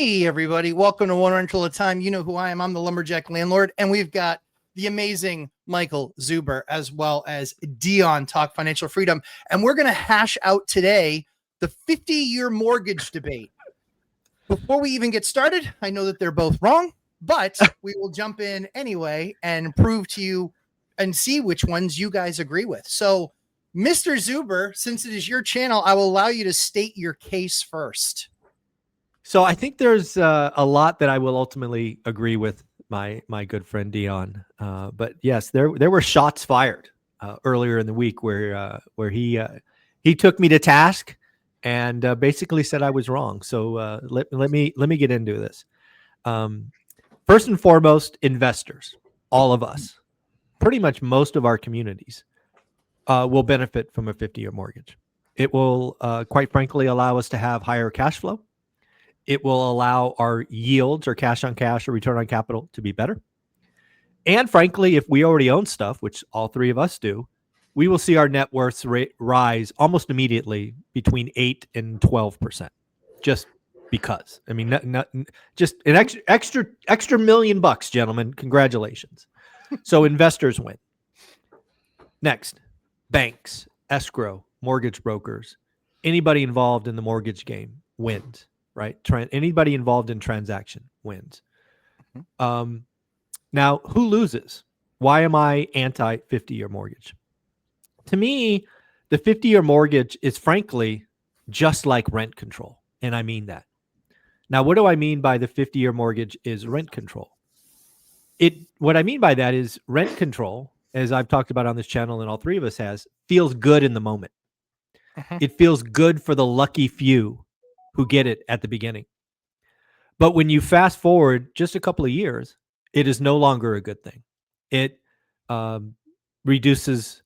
Hey, everybody. Welcome to One Rental at a Time. You know who I am. I'm the Lumberjack Landlord, and we've got the amazing Michael Zuber as well as Dion talk financial freedom. And we're going to hash out today the 50-year mortgage debate. Before we even get started, I know that they're both wrong, but we will jump in anyway and prove to you and see which ones you guys agree with. So, Mr. Zuber, since it is your channel, I will allow you to state your case first. So I think there's a lot that I will ultimately agree with my good friend Dion. But yes, there were shots fired earlier in the week where he took me to task and basically said I was wrong. So let me get into this. First and foremost, investors, all of us, pretty much most of our communities will benefit from a 50-year mortgage. It will, quite frankly, allow us to have higher cash flow. It will allow our yields or cash on cash or return on capital to be better. And frankly, if we already own stuff, which all three of us do, we will see our net worths rise almost immediately between 8 and 12%. Just because. I mean, just an extra $1 million, gentlemen. Congratulations. So investors win. Next, banks, escrow, mortgage brokers, anybody involved in the mortgage game wins. Right? Anybody involved in transaction wins. Now, who loses? Why am I anti 50-year mortgage? To me, the 50-year mortgage is frankly just like rent control. And I mean that. Now, what do I mean by the 50-year mortgage is rent control? What I mean by that is rent control, as I've talked about on this channel and all three of us has, feels good in the moment. It feels good for the lucky few who get it at the beginning. But when you fast forward just a couple of years, it is no longer a good thing. It reduces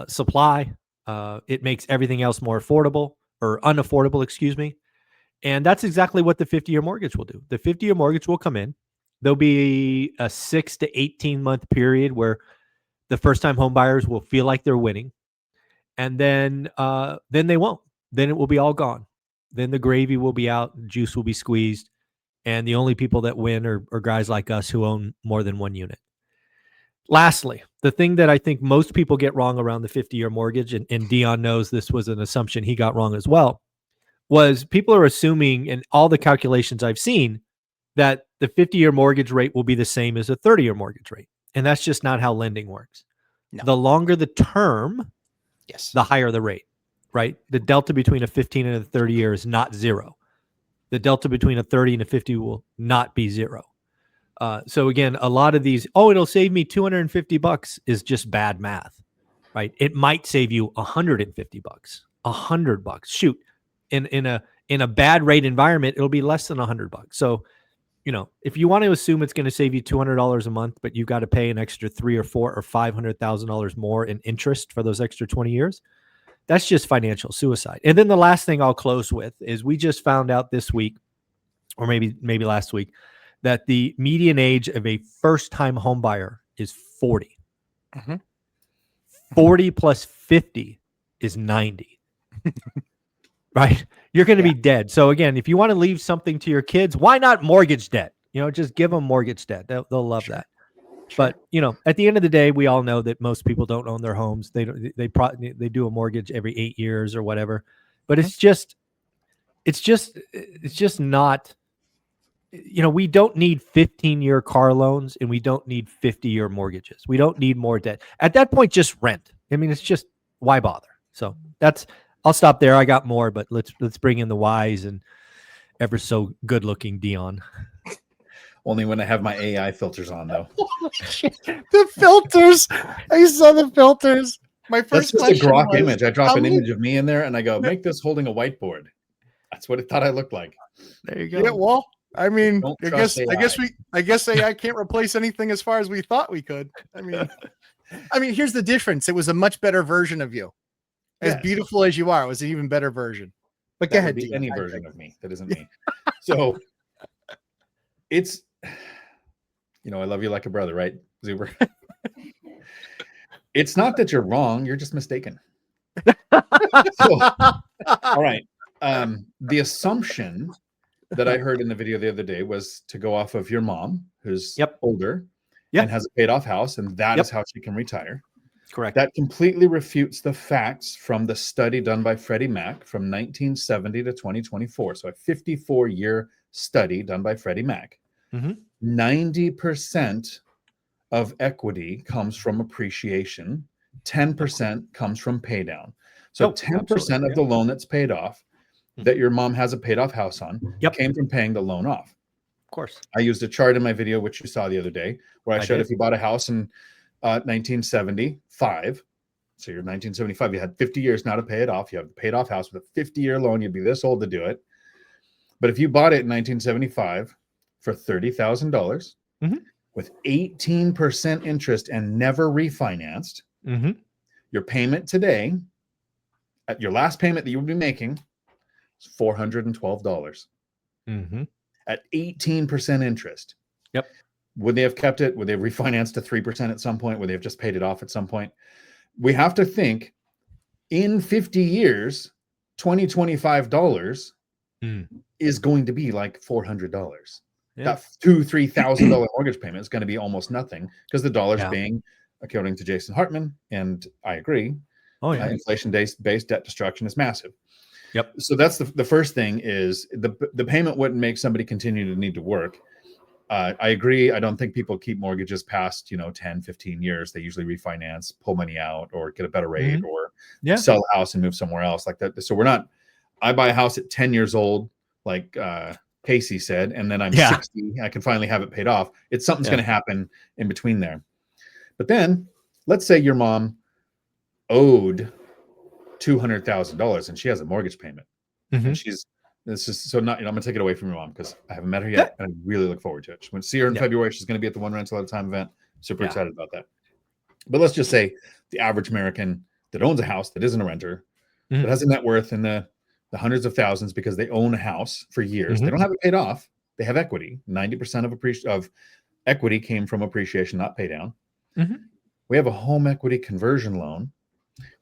supply. It makes everything else more affordable or unaffordable, excuse me. And that's exactly what the 50-year mortgage will do. The 50-year mortgage will come in. There'll be a 6 to 18-month period where the first-time home buyers will feel like they're winning. And then they won't. Then it will be all gone. Then the gravy will be out, juice will be squeezed, and the only people that win are guys like us who own more than one unit. Lastly, the thing that I think most people get wrong around the 50-year mortgage, and Dion knows this was an assumption he got wrong as well, was people are assuming, in all the calculations I've seen, that the 50-year mortgage rate will be the same as a 30-year mortgage rate. And that's just not how lending works. No. The longer the term, the higher the rate. Right? The delta between a 15 and a 30 year is not zero. The delta between a 30 and a 50 will not be zero. So again, a lot of these, it'll save me $250 is just bad math, right? It might save you $150, $100. Shoot, in a bad rate environment, it'll be less than $100. So, if you want to assume it's going to save you $200 a month, but you've got to pay an extra $300,000 or $400,000 or $500,000 more in interest for those extra 20 years. That's just financial suicide. And then the last thing I'll close with is we just found out this week, or maybe last week, that the median age of a first-time home buyer is 40. 40 plus 50 is 90. Right? You're going to be dead. So again, if you want to leave something to your kids, why not mortgage debt? Just give them mortgage debt. They'll love that. But at the end of the day, we all know that most people don't own their homes. They do a mortgage every 8 years or whatever. But it's just not. We don't need 15-year car loans, and we don't need 50-year mortgages. We don't need more debt. At that point, just rent. I mean, it's just, why bother? So I'll stop there. I got more, but let's bring in the wise and ever so good-looking Dion. Only when I have my AI filters on, though. The filters. I saw the filters. My first That's just a grok image. I drop an image of me in there, and I go, make this holding a whiteboard. That's what it thought I looked like. There you go. Yeah, well, I mean, I guess AI can't replace anything as far as we thought we could. I mean, here's the difference. It was a much better version of you. As beautiful as you are, it was an even better version. But go ahead. Any version of me that isn't me. So it's, I love you like a brother, right, Zuber? It's not that you're wrong. You're just mistaken. So, all right. The assumption that I heard in the video the other day was to go off of your mom, who's Yep. older Yep. and has a paid off house, and that Yep. is how she can retire. Correct. That completely refutes the facts from the study done by Freddie Mac from 1970 to 2024. So a 54-year study done by Freddie Mac. 90% of equity comes from appreciation. 10% comes from pay down. So 10% of the loan that's paid off, that your mom has a paid off house on, came from paying the loan off. Of course. I used a chart in my video, which you saw the other day, where I showed if you bought a house in 1975, so you're 1975, you had 50 years now to pay it off. You have a paid off house with a 50-year loan. You'd be this old to do it. But if you bought it in 1975 for $30,000 with 18% interest and never refinanced, your payment today, at your last payment that you would be making, is $412 at 18% interest. Yep. Would they have kept it? Would they have refinanced to 3% at some point? Would they have just paid it off at some point? We have to think in 50 years, $20-$25 is going to be like $400. That $2,000-$3,000 mortgage payment is going to be almost nothing because the dollar's being, according to Jason Hartman, and I agree, inflation-based debt destruction is massive. Yep. So that's the first thing is the payment wouldn't make somebody continue to need to work. I agree. I don't think people keep mortgages past, 10, 15 years. They usually refinance, pull money out, or get a better rate, or sell a house and move somewhere else like that. So I buy a house at 10 years old, like Casey said, and then I'm 60, I can finally have it paid off. Something's going to happen in between there. But then let's say your mom owed $200,000 and she has a mortgage payment. And I'm going to take it away from your mom because I haven't met her yet. And I really look forward to it. When I see her in February, she's going to be at the One Rental at a Time event. Super excited about that. But let's just say the average American that owns a house that isn't a renter, that has a net worth in the hundreds of thousands because they own a house for years. They don't have it paid off. They have equity. 90% of equity came from appreciation, not pay down. We have a home equity conversion loan,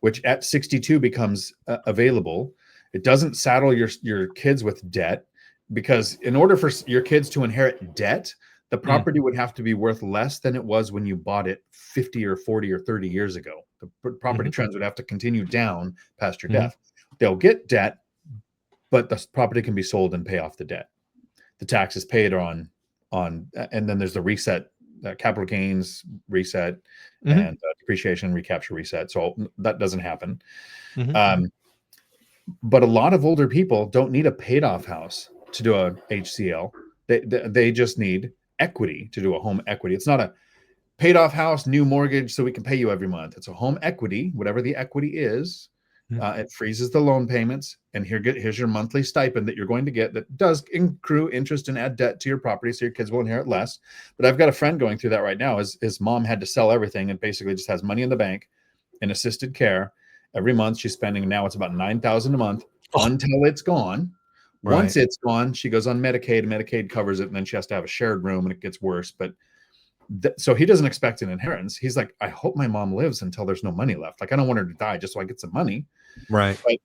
which at 62 becomes available. It doesn't saddle your kids with debt, because in order for your kids to inherit debt, the property would have to be worth less than it was when you bought it 50 or 40 or 30 years ago. The property trends would have to continue down past your death. They'll get debt, but the property can be sold and pay off the debt. The tax is paid on, and then there's the reset, capital gains reset, and depreciation, recapture, reset. So that doesn't happen. But a lot of older people don't need a paid off house to do a HCL. They just need equity to do a home equity. It's not a paid off house, new mortgage, so we can pay you every month. It's a home equity, whatever the equity is. It freezes the loan payments, and here's your monthly stipend that you're going to get that does accrue interest and add debt to your property, so your kids will inherit less. But I've got a friend going through that right now. His mom had to sell everything and basically just has money in the bank in assisted care. Every month she's spending, now it's about $9,000 a month until it's gone. Once it's gone, she goes on Medicaid, and Medicaid covers it, and then she has to have a shared room, and it gets worse. But so he doesn't expect an inheritance. He's like, I hope my mom lives until there's no money left. Like, I don't want her to die just so I get some money. Right. But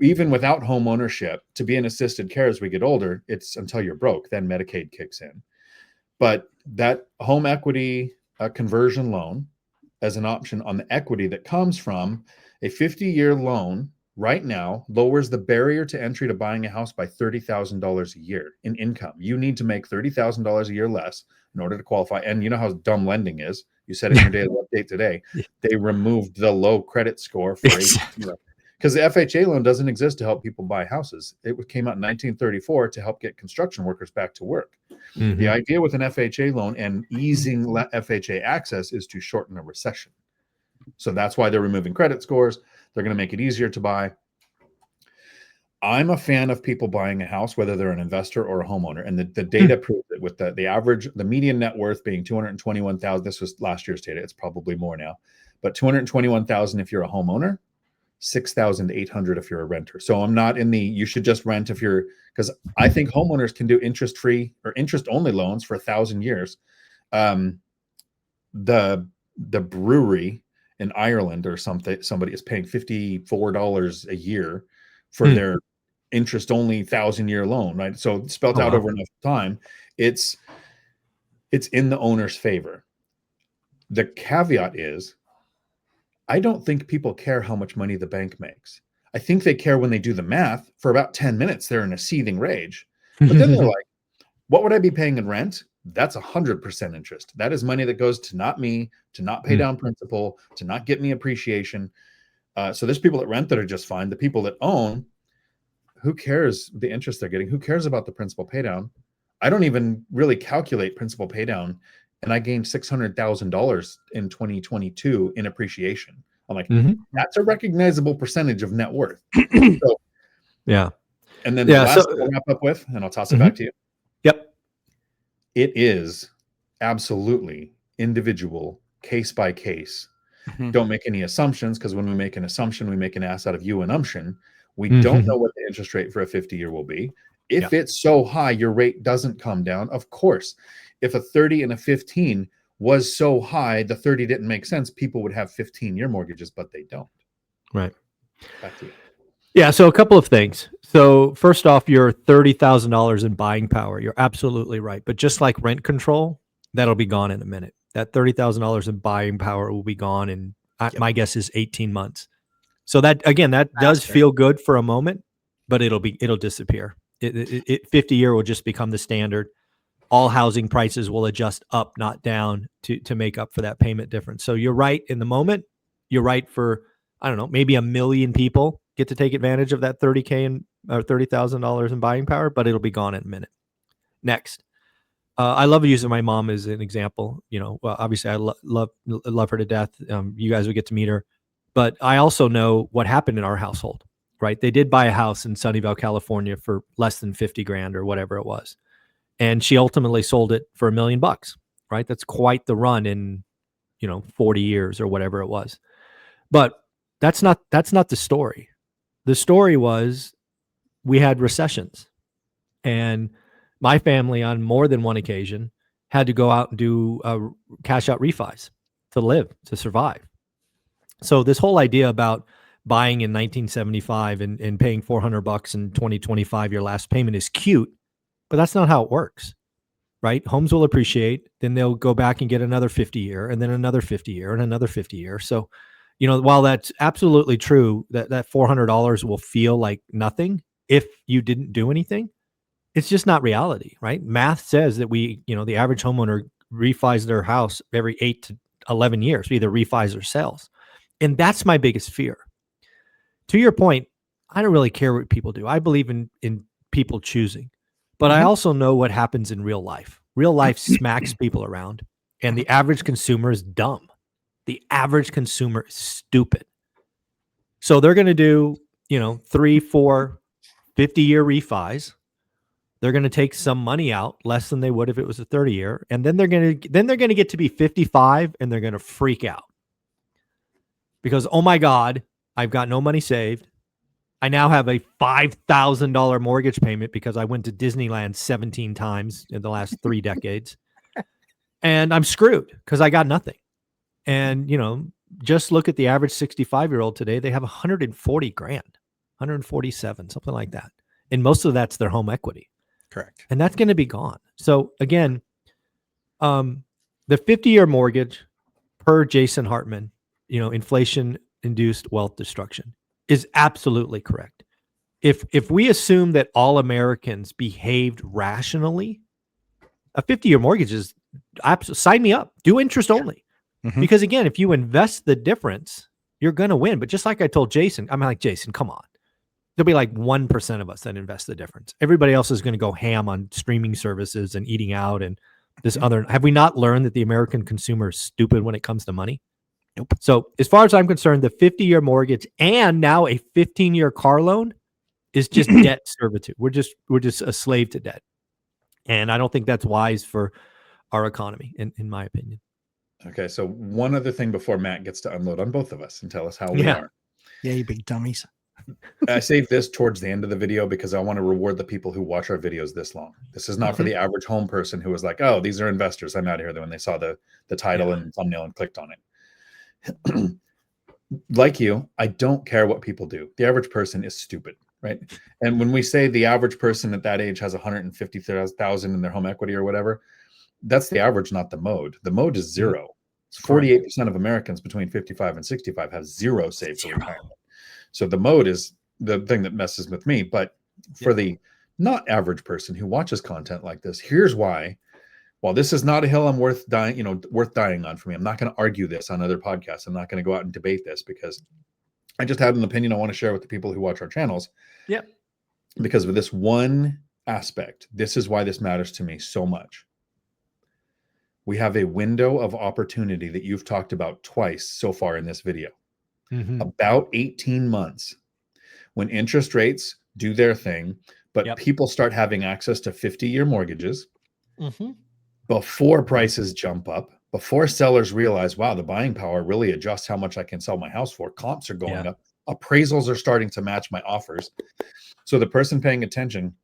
even without home ownership, to be in assisted care as we get older, it's until you're broke, then Medicaid kicks in. But that home equity conversion loan as an option on the equity that comes from a 50-year loan right now lowers the barrier to entry to buying a house by $30,000 a year in income. You need to make $30,000 a year less in order to qualify. And you know how dumb lending is. You said it in your daily update today. They removed the low credit score for because the FHA loan doesn't exist to help people buy houses. It came out in 1934 to help get construction workers back to work. The idea with an FHA loan and easing FHA access is to shorten a recession. So that's why they're removing credit scores. They're going to make it easier to buy. I'm a fan of people buying a house, whether they're an investor or a homeowner. And the data proves it, with the median net worth being $221,000. This was last year's data. It's probably more now, but $221,000 if you're a homeowner, $6,800 if you're a renter. So I'm not in you should just rent because I think homeowners can do interest-free or interest-only loans for 1,000 years. The brewery in Ireland or somebody is paying $54 a year for their interest only 1,000-year loan, right? So spelled out over enough time, it's in the owner's favor. The caveat is, I don't think people care how much money the bank makes. I think they care when they do the math. For about 10 minutes, they're in a seething rage. But then they're like, what would I be paying in rent? That's 100% interest. That is money that goes to not me, to not pay down principal, to not get me appreciation. So there's people that rent that are just fine. The people that own, who cares the interest they're getting? Who cares about the principal pay down? I don't even really calculate principal pay down. And I gained $600,000 in 2022 in appreciation. I'm like, that's a recognizable percentage of net worth. So, yeah. And then the last thing I'll wrap up with, and I'll toss it back to you. Yep. It is absolutely individual, case by case. Don't make any assumptions, because when we make an assumption, we make an ass out of you and umption. We don't know what the interest rate for a 50-year will be. If it's so high, your rate doesn't come down. Of course, if a 30 and a 15 was so high, the 30 didn't make sense, people would have 15-year mortgages, but they don't. Right. Back to you. Yeah. So a couple of things. So first off, your $30,000 in buying power, you're absolutely right. But just like rent control, that'll be gone in a minute. That $30,000 in buying power will be gone in, my guess is 18 months. So that, again, that does feel good for a moment, but it'll disappear. 50-year will just become the standard. All housing prices will adjust up, not down, to make up for that payment difference. So you're right in the moment. You're right for, I don't know, maybe 1 million people get to take advantage of that $30,000 in buying power, but it'll be gone in a minute. Next, I love using my mom as an example. Well, obviously I love her to death. You guys would get to meet her, but I also know what happened in our household. Right? They did buy a house in Sunnyvale, California for less than 50 grand or whatever it was. And she ultimately sold it for $1 million, right? That's quite the run in, 40 years or whatever it was. But that's not the story. The story was we had recessions, and my family on more than one occasion had to go out and do cash out refis to survive. So this whole idea about buying in 1975 and paying $400 in 2025, your last payment is cute, but that's not how it works, right? Homes will appreciate, then they'll go back and get another 50-year, and then another 50-year, and another 50-year. So, while that's absolutely true that $400 will feel like nothing if you didn't do anything, it's just not reality, right? Math says that the average homeowner refis their house every 8 to 11 years, either refis or sells. And that's my biggest fear. To your point, I don't really care what people do. I believe in people choosing, but I also know what happens in real life. Real life smacks people around, and the average consumer is dumb. The average consumer is stupid. So they're going to do, 3, 4, 50-year refis. They're going to take some money out, less than they would if it was a 30-year, and then they're going to get to be 55, and they're going to freak out because, oh my God, I've got no money saved. I now have a $5,000 mortgage payment because I went to Disneyland 17 times in the last 3 decades. And I'm screwed because I got nothing. And, just look at the average 65-year-old today. They have 140 grand, 147, something like that. And most of that's their home equity. Correct. And that's going to be gone. So again, the 50-year mortgage per Jason Hartman, inflation-induced wealth destruction is absolutely correct. If we assume that all Americans behaved rationally, a 50-year mortgage is sign me up. Do interest only. Because again, if you invest the difference, you're going to win. But just like I told Jason, I'm like, Jason, come on. There'll be like 1% of us that invest the difference. Everybody else is going to go ham on streaming services and eating out and this other. Have we not learned that the American consumer is stupid when it comes to money? Nope. So as far as I'm concerned, the 50-year mortgage and now a 15-year car loan is just debt servitude. We're just a slave to debt. And I don't think that's wise for our economy, in my opinion. Okay, so one other thing before Matt gets to unload on both of us and tell us how we are. Yeah, you big dummies. I saved this towards the end of the video because I want to reward the people who watch our videos this long. This is not for the average home person who was like, oh, these are investors. I'm out of here. When they saw the title and thumbnail and clicked on it. Like you, I don't care what people do. The average person is stupid, right? And when we say the average person at that age has 150,000 in their home equity or whatever, that's the average, not the mode. The mode is zero. 48% of Americans between 55 and 65 have zero saved for retirement. So the mode is the thing that messes with me. But for the not average person who watches content like this, here's why. While this is not a hill I'm worth dying on for me, I'm not going to argue this on other podcasts. I'm not going to go out and debate this because I just had an opinion I want to share with the people who watch our channels. Yeah. Because of this one aspect, this is why this matters to me so much. We have a window of opportunity that you've talked about twice so far in this video. About 18 months when interest rates do their thing, but people start having access to 50-year mortgages before prices jump up, before sellers realize, wow, the buying power really adjusts how much I can sell my house for. Comps are going up. Appraisals are starting to match my offers. So the person paying attention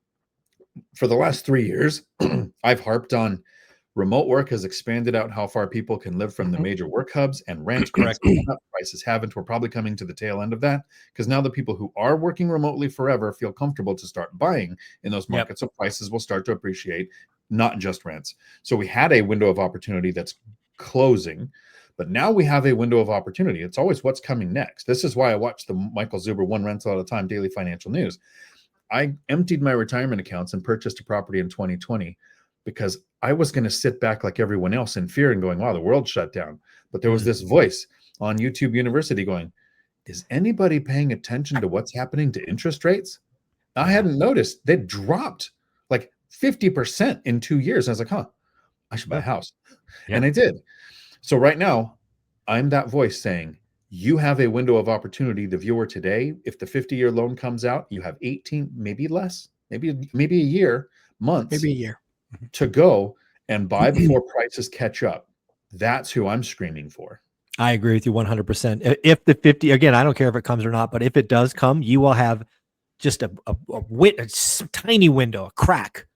for the last 3 years, I've harped on remote work has expanded out how far people can live from the major work hubs, and rent prices haven't. We're probably coming to the tail end of that because now the people who are working remotely forever feel comfortable to start buying in those markets. So prices will start to appreciate, not just rents. So we had a window of opportunity that's closing, but now we have a window of opportunity. It's always what's coming next. This is why I watch the Michael Zuber One Rental at a Time daily financial news. I emptied my retirement accounts and purchased a property in 2020 because I was going to sit back like everyone else in fear and going, wow, the world shut down. But there was this voice on YouTube University going, is anybody paying attention to what's happening to interest rates? I hadn't noticed. They dropped like 50% in 2 years. And I was like, I should buy a house. And I did. So right now, I'm that voice saying, you have a window of opportunity, the viewer today. If the 50-year loan comes out, you have 18, maybe less, maybe a year, months. Maybe a year. To go and buy before prices catch up. That's who I'm screaming for. I agree with you 100%. If the 50, again, I don't care if it comes or not, but if it does come, you will have just a tiny window, a crack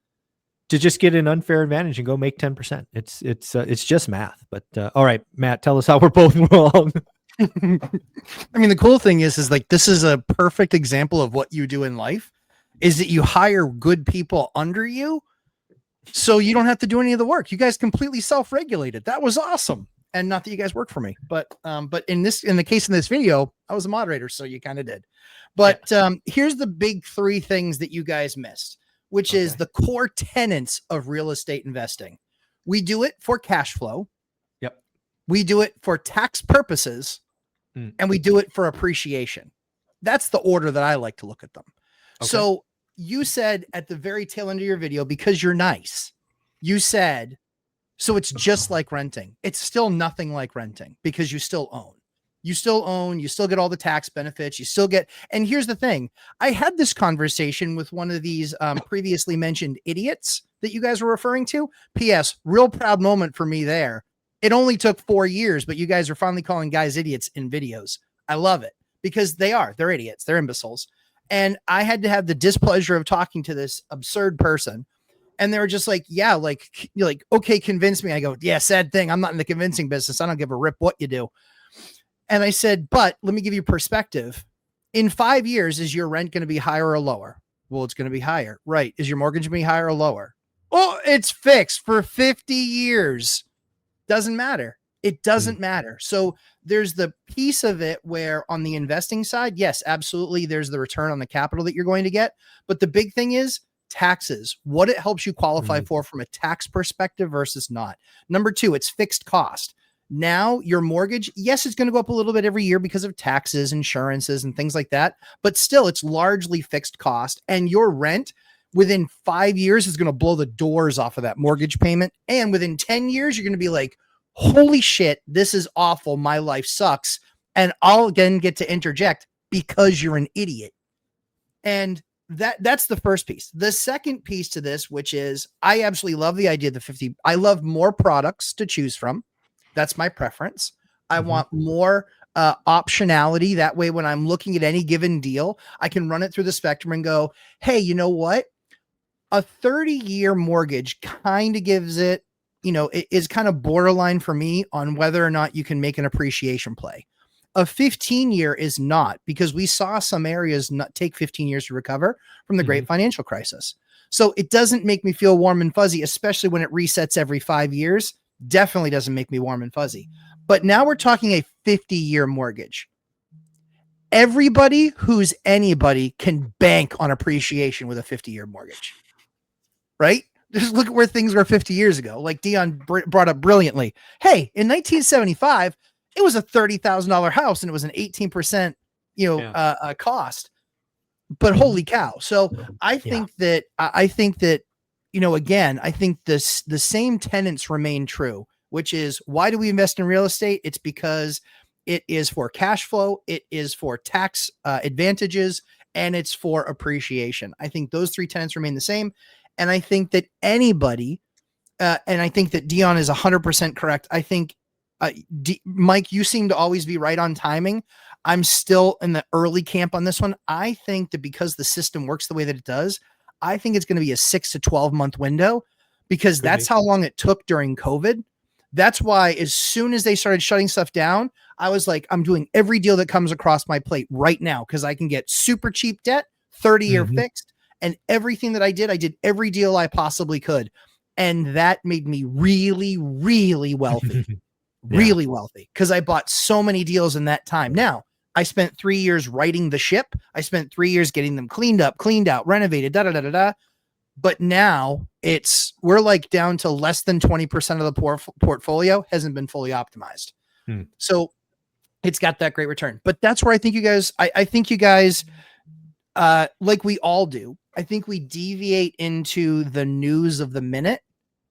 to just get an unfair advantage and go make 10%. It's just math. But all right, Matt, tell us how we're both wrong. I mean, the cool thing is like, this is a perfect example of what you do in life is that you hire good people under you. So you don't have to do any of the work. You guys completely self-regulated. That was awesome. And not that you guys work for me, but in the case in this video, I was a moderator, so you kind of did. But here's the big three things that you guys missed, which is the core tenets of real estate investing. We do it for cash flow. Yep. We do it for tax purposes, and we do it for appreciation. That's the order that I like to look at them. Okay. So you said at the very tail end of your video, because you're nice, you said, so it's just like renting. It's still nothing like renting because you still own. You still get all the tax benefits. You still get, and here's the thing. I had this conversation with one of these previously mentioned idiots that you guys were referring to. P.S. Real proud moment for me there. It only took 4 years, but you guys are finally calling guys idiots in videos. I love it because they're idiots. They're imbeciles. And I had to have the displeasure of talking to this absurd person. And they were just like, yeah, like, okay, convince me. I go, yeah, sad thing. I'm not in the convincing business. I don't give a rip what you do. And I said, but let me give you perspective. In 5 years, is your rent going to be higher or lower? Well, it's going to be higher. Right. Is your mortgage going to be higher or lower? Oh, it's fixed for 50 years. Doesn't matter. It doesn't matter. So there's the piece of it where on the investing side, yes, absolutely. There's the return on the capital that you're going to get. But the big thing is taxes, what it helps you qualify for from a tax perspective versus not. Number two, it's fixed cost. Now your mortgage, yes, it's going to go up a little bit every year because of taxes, insurances, and things like that. But still, it's largely fixed cost. And your rent within 5 years is going to blow the doors off of that mortgage payment. And within 10 years, you're going to be like, holy shit, this is awful. My life sucks. And I'll again get to interject because you're an idiot. And that's the first piece. The second piece to this, which is I absolutely love the idea of the 50. I love more products to choose from. That's my preference. I want more optionality. That way, when I'm looking at any given deal, I can run it through the spectrum and go, hey, you know what? A 30-year mortgage kind of gives it, it is kind of borderline for me on whether or not you can make an appreciation play. A 15-year is not, because we saw some areas not take 15 years to recover from the great financial crisis. So it doesn't make me feel warm and fuzzy, especially when it resets every 5 years. Definitely doesn't make me warm and fuzzy. But now we're talking a 50-year mortgage. Everybody who's anybody can bank on appreciation with a 50-year mortgage, right? Just look at where things were 50 years ago. Like Dion brought up brilliantly. Hey, in 1975, it was a $30,000 house and it was an 18%, cost. But holy cow. So I think that, again, I think the same tenets remain true, which is, why do we invest in real estate? It's because it is for cash flow, it is for tax advantages, and it's for appreciation. I think those three tenets remain the same. And I think that anybody, and I think that Dion is 100% correct. I think, Mike, you seem to always be right on timing. I'm still in the early camp on this one. I think that because the system works the way that it does, I think it's going to be a 6 to 12 month window, because that's how long it took during COVID. That's why as soon as they started shutting stuff down, I was like, I'm doing every deal that comes across my plate right now, because I can get super cheap debt, 30-year fixed, and everything that I did every deal I possibly could. And that made me really, really wealthy, really wealthy, because I bought so many deals in that time. Now, I spent 3 years righting the ship. I spent 3 years getting them cleaned up, cleaned out, renovated, But now we're like down to less than 20% of the portfolio hasn't been fully optimized. So it's got that great return. But that's where I think you guys, I think you guys, like we all do, I think we deviate into the news of the minute,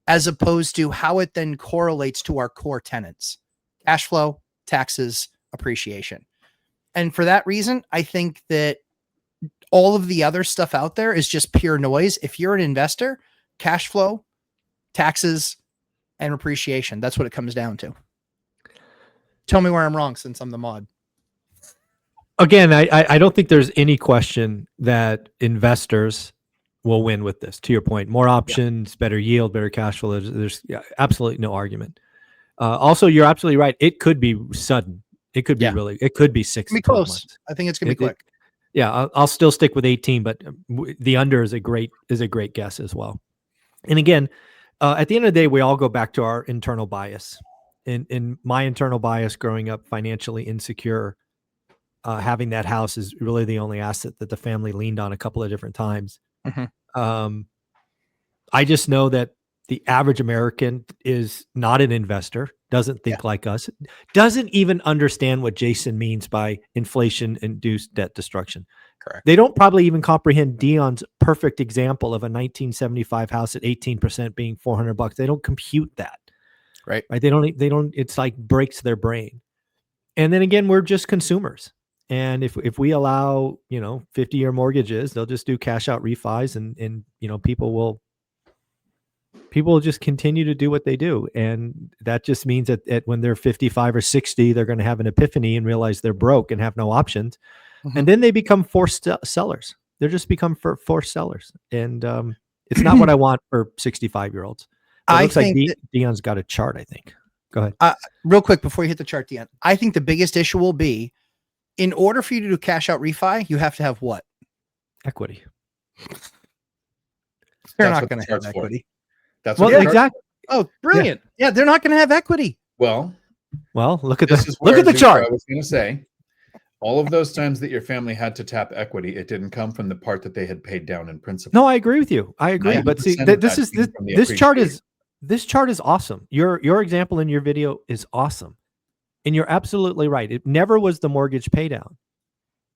as opposed to how it then correlates to our core tenets: cash flow, taxes, appreciation. And for that reason, I think that all of the other stuff out there is just pure noise. If you're an investor, cash flow, taxes, and appreciation, that's what it comes down to. Tell me where I'm wrong, since I'm the mod. Again, I don't think there's any question that investors will win with this. To your point, more options, better yield, better cash flow. There's absolutely no argument. Also, you're absolutely right. It could be sudden. It could be it could be 6 to 12 months. I think it's going to be quick. I'll still stick with 18, but the under is a great guess as well. And again, at the end of the day, we all go back to our internal bias. In my internal bias growing up financially insecure, having that house is really the only asset that the family leaned on a couple of different times. I just know that the average American is not an investor, doesn't think like us, doesn't even understand what Jason means by inflation-induced debt destruction. Correct. They don't probably even comprehend Dion's perfect example of a 1975 house at 18% being $400. They don't compute that. Right. They don't, it's like breaks their brain. And then again, we're just consumers. And if we allow, 50-year mortgages, they'll just do cash out refis and people will just continue to do what they do. And that just means that when they're 55 or 60, they're going to have an epiphany and realize they're broke and have no options. And then they become forced sellers. They're just become forced sellers. And it's not what I want for 65-year-olds. It looks like Dion's got a chart, I think. Go ahead. Real quick before you hit the chart, Dion, I think the biggest issue will be, in order for you to do cash out refi, you have to have what? Equity. They're not going to have equity. That's what exactly. Oh, brilliant. Yeah, they're not going to have equity. Well, look at the chart. I was going to say, all of those times that your family had to tap equity, it didn't come from the part that they had paid down in principal. No, I agree with you. I agree. But see, this chart is awesome. Your example in your video is awesome. And you're absolutely right. It never was the mortgage pay down.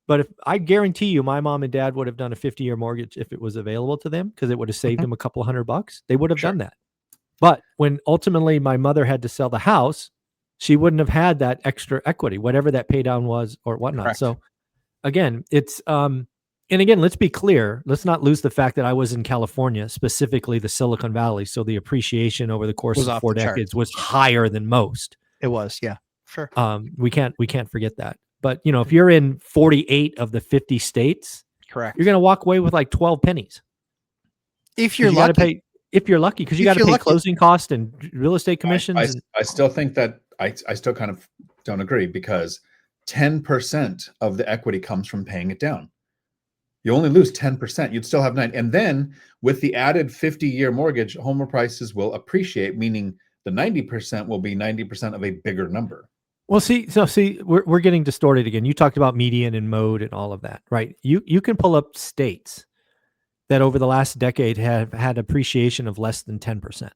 But if I guarantee you, my mom and dad would have done a 50-year mortgage if it was available to them, because it would have saved them a couple $100. They would have done that. But when ultimately my mother had to sell the house, she wouldn't have had that extra equity, whatever that pay down was or whatnot. Correct. So again, it's and again, let's be clear. Let's not lose the fact that I was in California, specifically the Silicon Valley. So the appreciation over the course of 4 decades was higher than most. It was, yeah. Sure. We can't forget that. But if you're in 48 of the 50 states, correct, you're going to walk away with like 12 pennies. If you're lucky. If you're lucky, because you got to pay closing costs and real estate commissions. I still think that I still kind of don't agree, because 10% of the equity comes from paying it down. You only lose 10%. You'd still have 9. And then with the added 50-year mortgage, home prices will appreciate, meaning the 90% will be 90% of a bigger number. Well, see, we're getting distorted again. You talked about median and mode and all of that, right? You can pull up states that over the last decade have had appreciation of less than 10%.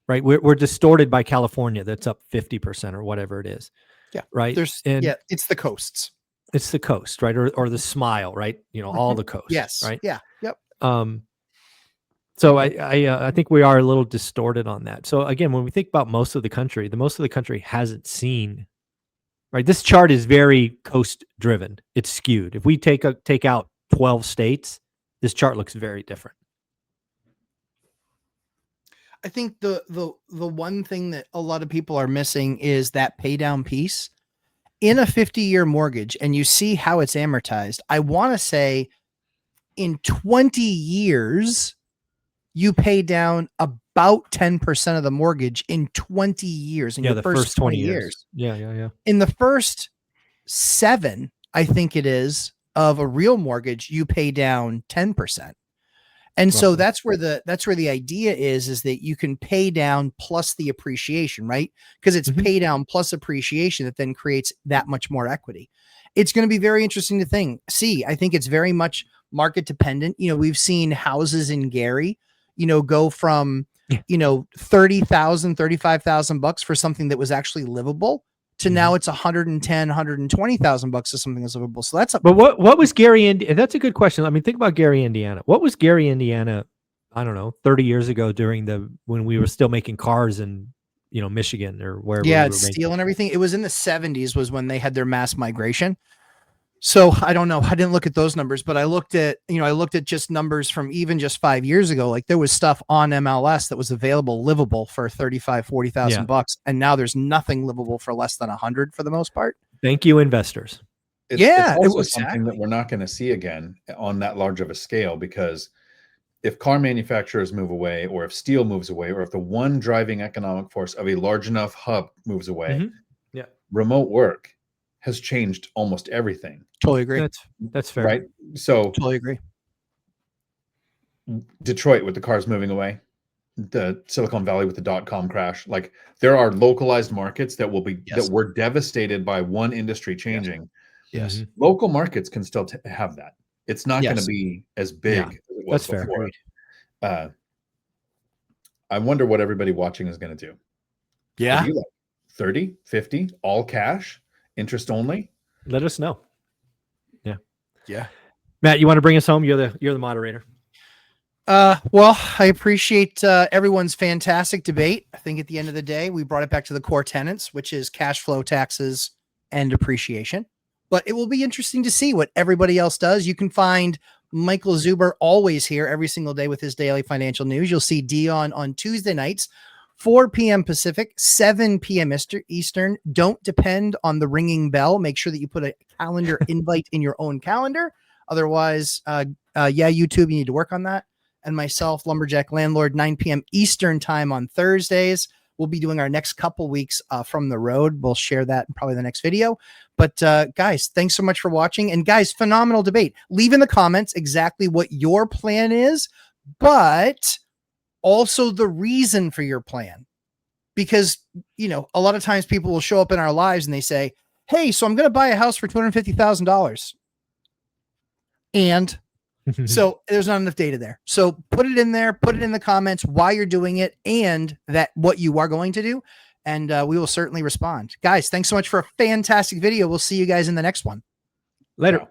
Right? We're distorted by California that's up 50% or whatever it is. Yeah. Right. It's the coasts. It's the coast, right? Or the smile, right? All the coast. Yes. Right. Yeah. Yep. So I think we are a little distorted on that. So again, when we think about most of the country hasn't seen, right? This chart is very coast driven. It's skewed. If we take out 12 states, this chart looks very different. I think the one thing that a lot of people are missing is that pay down piece in a 50-year mortgage, and you see how it's amortized. I want to say in 20 years, you pay down about 10% of the mortgage in 20 years. In the first 20 years. Yeah. In the first 7, I think it is, of a real mortgage, you pay down 10%. And so that's where the idea is that you can pay down plus the appreciation, right? Because it's pay down plus appreciation that then creates that much more equity. It's going to be very interesting to see. I think it's very much market dependent. We've seen houses in Gary, go from, $30,000, $35,000 for something that was actually livable to now it's $110,000, $120,000 to something that's livable. So that's But what was Gary, that's a good question. I mean, think about Gary, Indiana. What was Gary, Indiana, I don't know, 30 years ago when we were still making cars in, Michigan or wherever. Yeah, it's steel and everything. It was in the 70s was when they had their mass migration. So I don't know. I didn't look at those numbers, but I looked at just numbers from even just 5 years ago. Like there was stuff on MLS that was available, livable for $35,000, $40,000. And now there's nothing livable for less than 100 for the most part. Thank you, investors. It's also something that we're not going to see again on that large of a scale, because if car manufacturers move away, or if steel moves away, or if the one driving economic force of a large enough hub moves away, remote work has changed almost everything. Totally agree. That's fair. Right. So totally agree. Detroit with the cars moving away, the Silicon Valley with the .com crash, like there are localized markets that will be that were devastated by one industry changing. Yes. Local markets can still have that. It's not going to be as big as it was before. I wonder what everybody watching is going to do. Yeah. 30, 50, all cash, interest only. Let us know. Yeah. Matt, you want to bring us home? You're the moderator. Well, I appreciate everyone's fantastic debate. I think at the end of the day, we brought it back to the core tenets, which is cash flow, taxes, and appreciation. But it will be interesting to see what everybody else does. You can find Michael Zuber always here every single day with his daily financial news. You'll see Dion on Tuesday nights, 4 p.m. Pacific, 7 p.m. Eastern. Don't depend on the ringing bell. Make sure that you put a calendar invite in your own calendar. Otherwise, YouTube, you need to work on that. And myself, Lumberjack Landlord, 9 p.m. Eastern time on Thursdays. We'll be doing our next couple weeks from the road. We'll share that in probably the next video. But guys, thanks so much for watching. And guys, phenomenal debate. Leave in the comments exactly what your plan is, but also the reason for your plan. Because, a lot of times people will show up in our lives and they say, hey, so I'm going to buy a house for $250,000. And so there's not enough data there. So put it in there, put it in the comments why you're doing it and that what you are going to do. And we will certainly respond. Guys, thanks so much for a fantastic video. We'll see you guys in the next one. Later.